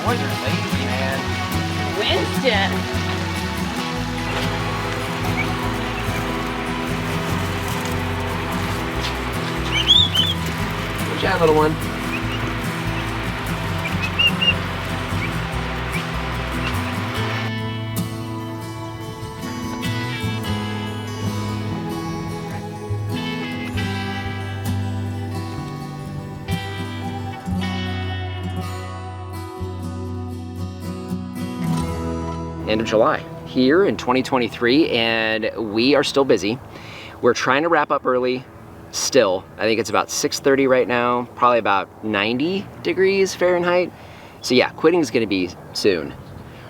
Boys are lazy, man. Winston. Good job, little one. End of July here in 2023, and we are still busy. We're trying to wrap up early still. I think it's about 6:30 right now, probably about 90 degrees Fahrenheit. So yeah, quitting is going to be soon.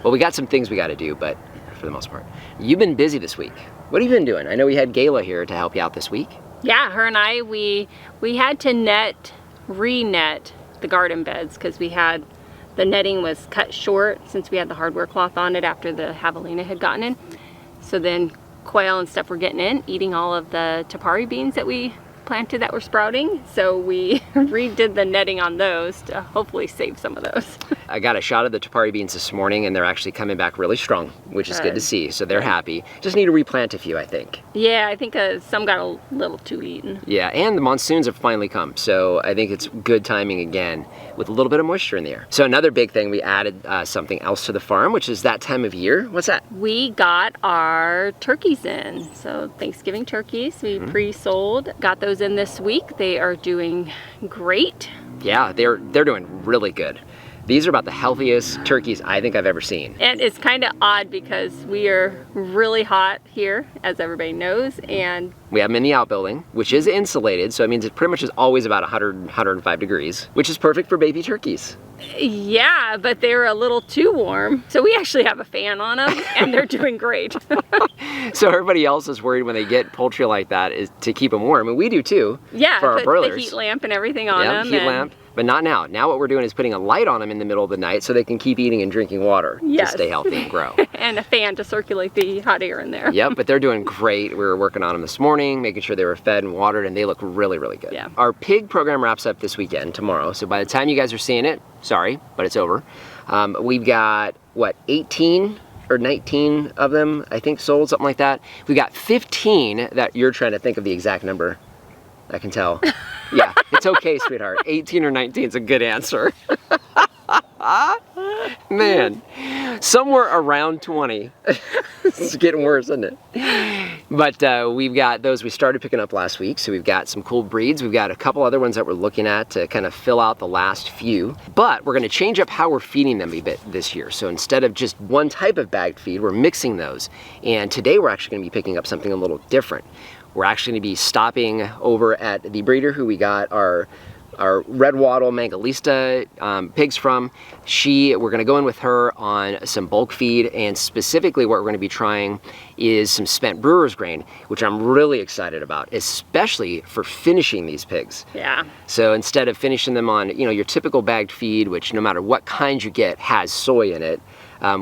Well, we got some things we got to do, but for the most part. You've been busy this week. What have you been doing? I know we had Gayla here to help you out this week. Yeah, her and I, we had to re-net the garden beds because the netting was cut short since we had the hardware cloth on it after the javelina had gotten in. So then quail and stuff were getting in, eating all of the tapari beans that we planted that were sprouting. So we redid the netting on those to hopefully save some of those. I got a shot of the tapari beans this morning, and they're actually coming back really strong, which is good to see. So they're happy. Just need to replant a few, I think. Yeah, I think some got a little too eaten. Yeah, and the monsoons have finally come. So I think it's good timing again with a little bit of moisture in the air. So another big thing, we added something else to the farm, which is that time of year. What's that? We got our turkeys in. So Thanksgiving turkeys, we pre-sold, got those in this week. They are doing great. Yeah, they're doing really good. These are about the healthiest turkeys I think I've ever seen. And it's kind of odd because we are really hot here, as everybody knows, and we have them in the outbuilding, which is insulated, so it means it pretty much is always about 100, 105 degrees, which is perfect for baby turkeys. Yeah, but they're a little too warm. So we actually have a fan on them, and they're doing great. So everybody else is worried when they get poultry like that is to keep them warm, and we do too. Yeah, for our broilers. The heat lamp and everything on them. Heat lamp. But not now. Now what we're doing is putting a light on them in the middle of the night so they can keep eating and drinking water to stay healthy and grow. And a fan to circulate the hot air in there. Yep, but they're doing great. We were working on them this morning, making sure they were fed and watered, and they look really, really good. Yeah. Our pig program wraps up this weekend, tomorrow. So by the time you guys are seeing it, sorry, but it's over. We've got, what, 18 or 19 of them, I think, sold, something like that. We got 15 that you're trying to think of the exact number. I can tell. Yeah, it's okay, sweetheart. 18 or 19 is a good answer. Man, somewhere around 20. It's getting worse, isn't it? But we've got those we started picking up last week, so we've got some cool breeds. We've got a couple other ones that we're looking at to kind of fill out the last few. But we're going to change up how we're feeding them a bit this year. So instead of just one type of bagged feed, we're mixing those. And today we're actually going to be picking up something a little different. We're actually going to be stopping over at the breeder who we got our red wattle Mangalista pigs from. We're going to go in with her on some bulk feed, and specifically what we're going to be trying is some spent brewer's grain, which I'm really excited about, especially for finishing these pigs. Yeah. So instead of finishing them on, your typical bagged feed, which no matter what kind you get has soy in it,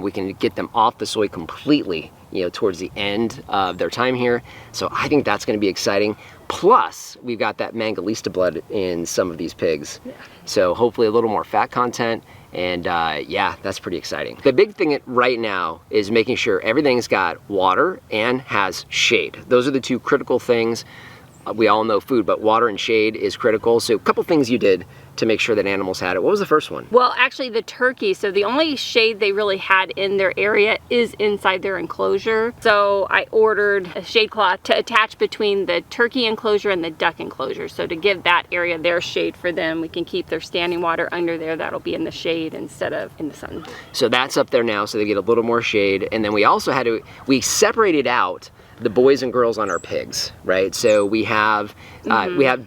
we can get them off the soy completely, towards the end of their time here. So I think that's going to be exciting. Plus, we've got that Mangalista blood in some of these pigs. Yeah. So hopefully a little more fat content. And yeah, that's pretty exciting. The big thing right now is making sure everything's got water and has shade. Those are the two critical things. we all know food, but water and shade is critical. So a couple things you did to make sure that animals had it. What was the first one? Well, actually the turkey, so the only shade they really had in their area is inside their enclosure. So I ordered a shade cloth to attach between the turkey enclosure and the duck enclosure. So to give that area their shade for them, we can keep their standing water under there. That'll be in the shade instead of in the sun. So that's up there now, so they get a little more shade. And then we also we separated out the boys and girls on our pigs, right? So we have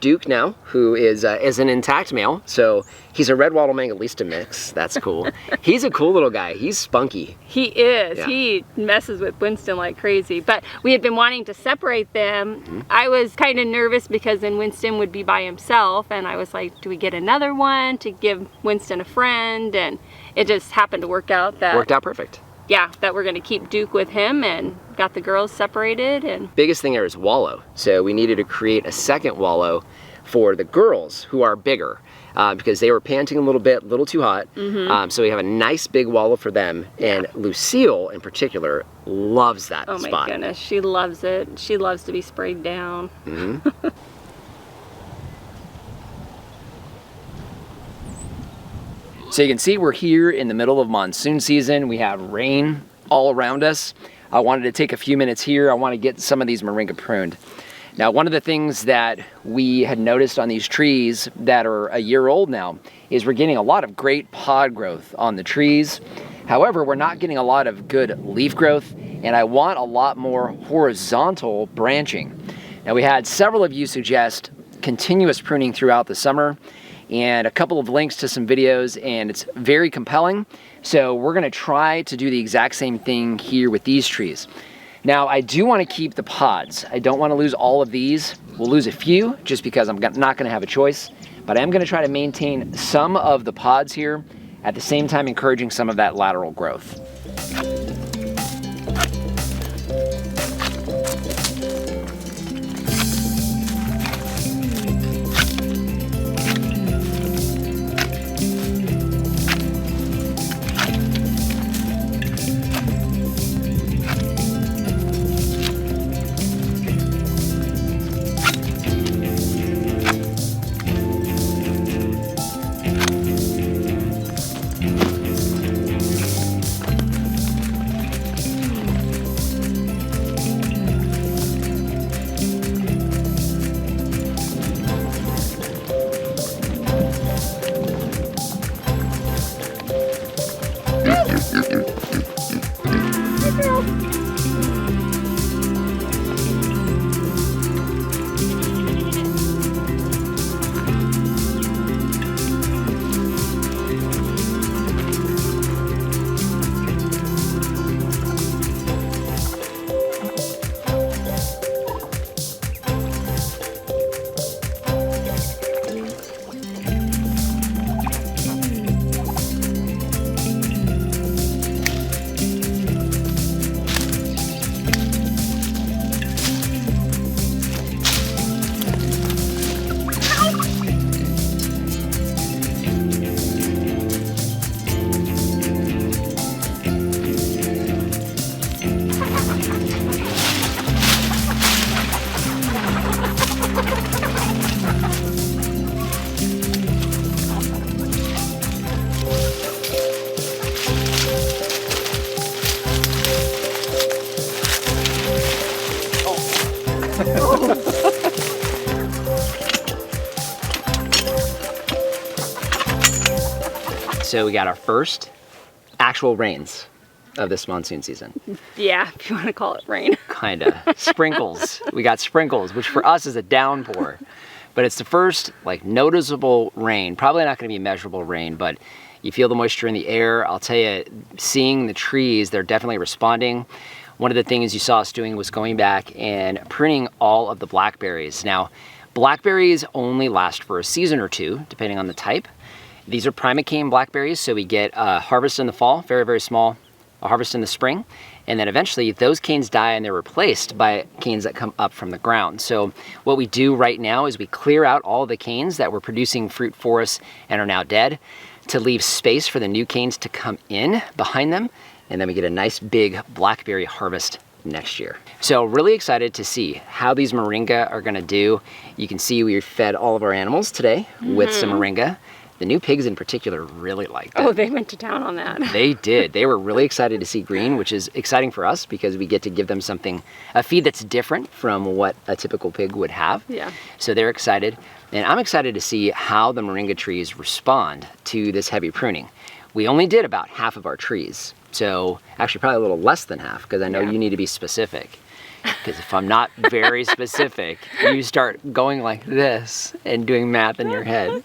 Duke now, who is an intact male. So he's a red wattle Mangalista mix. That's cool. He's a cool little guy. He's spunky. He is. Yeah. He messes with Winston like crazy. But we had been wanting to separate them. I was kind of nervous because then Winston would be by himself, and I was like, do we get another one to give Winston a friend? And it just happened to work out that Worked out perfect. Yeah, that we're gonna keep Duke with him and got the girls separated. And Biggest thing there is wallow. So we needed to create a second wallow for the girls who are bigger because they were panting a little too hot. So we have a nice big wallow for them. And Lucille in particular loves that spot. oh my goodness, she loves it. She loves to be sprayed down. So you can see we're here in the middle of monsoon season. We have rain all around us. I wanted to take a few minutes here. I want to get some of these moringa pruned. Now, one of the things that we had noticed on these trees that are a year old now is we're getting a lot of great pod growth on the trees. However, we're not getting a lot of good leaf growth, and I want a lot more horizontal branching. Now, we had several of you suggest continuous pruning throughout the summer, and a couple of links to some videos, and it's very compelling. So we're gonna try to do the exact same thing here with these trees. Now, I do wanna keep the pods. I don't wanna lose all of these. We'll lose a few just because I'm not gonna have a choice, but I am gonna try to maintain some of the pods here, at the same time encouraging some of that lateral growth. So we got our first actual rains of this monsoon season. Yeah, if you want to call it rain. Kinda. Sprinkles. We got sprinkles, which for us is a downpour. But it's the first like noticeable rain. Probably not gonna be measurable rain, but you feel the moisture in the air. I'll tell you, seeing the trees, they're definitely responding. One of the things you saw us doing was going back and pruning all of the blackberries. Now, blackberries only last for a season or two, depending on the type. These are primocane blackberries, so we get a harvest in the fall, very, very small, a harvest in the spring, and then eventually those canes die and they're replaced by canes that come up from the ground. So what we do right now is we clear out all the canes that were producing fruit for us and are now dead to leave space for the new canes to come in behind them, and then we get a nice big blackberry harvest next year. So really excited to see how these moringa are gonna do. You can see we fed all of our animals today with some moringa. The new pigs in particular really liked it. Oh, they went to town on that. They did. They were really excited to see green, which is exciting for us because we get to give them something, a feed that's different from what a typical pig would have. Yeah. So they're excited. And I'm excited to see how the moringa trees respond to this heavy pruning. We only did about half of our trees. So actually probably a little less than half because I know you need to be specific. Because if I'm not very specific, you start going like this and doing math in your head.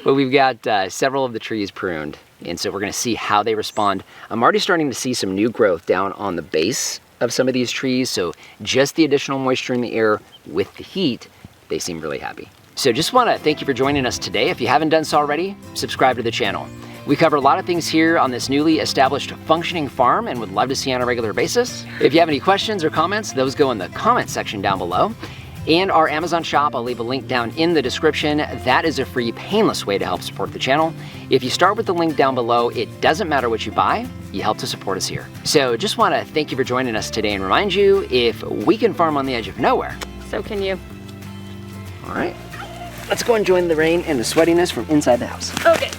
But we've got several of the trees pruned, and so we're going to see how they respond. I'm already starting to see some new growth down on the base of some of these trees, so just the additional moisture in the air with the heat, they seem really happy. So just want to thank you for joining us today. If you haven't done so already, subscribe to the channel. We cover a lot of things here on this newly established functioning farm and would love to see you on a regular basis. If you have any questions or comments, those go in the comment section down below. And our Amazon shop, I'll leave a link down in the description. That is a free, painless way to help support the channel. If you start with the link down below, it doesn't matter what you buy, you help to support us here. So just want to thank you for joining us today and remind you, if we can farm on the edge of nowhere, So can you. all right, let's go and join the rain and the sweatiness from inside the house. Okay.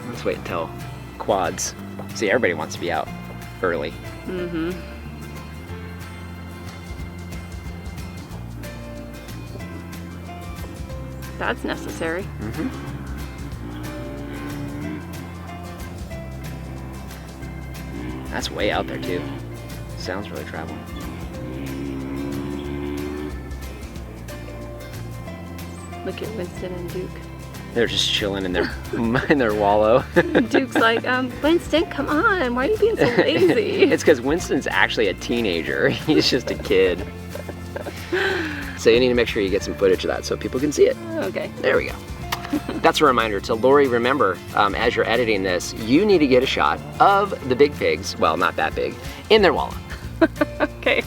Let's wait until quads. See, everybody wants to be out early. Mm-hmm. That's necessary. Mm-hmm. That's way out there too. Sounds really traveling. Look at Winston and Duke. They're just chilling in their in their wallow. Duke's like, Winston, come on. Why are you being so lazy? It's because Winston's actually a teenager. He's just a kid. So you need to make sure you get some footage of that so people can see it. Okay. There we go. That's a reminder to Lori, remember, as you're editing this, you need to get a shot of the big pigs, well, not that big, in their wallow. Okay.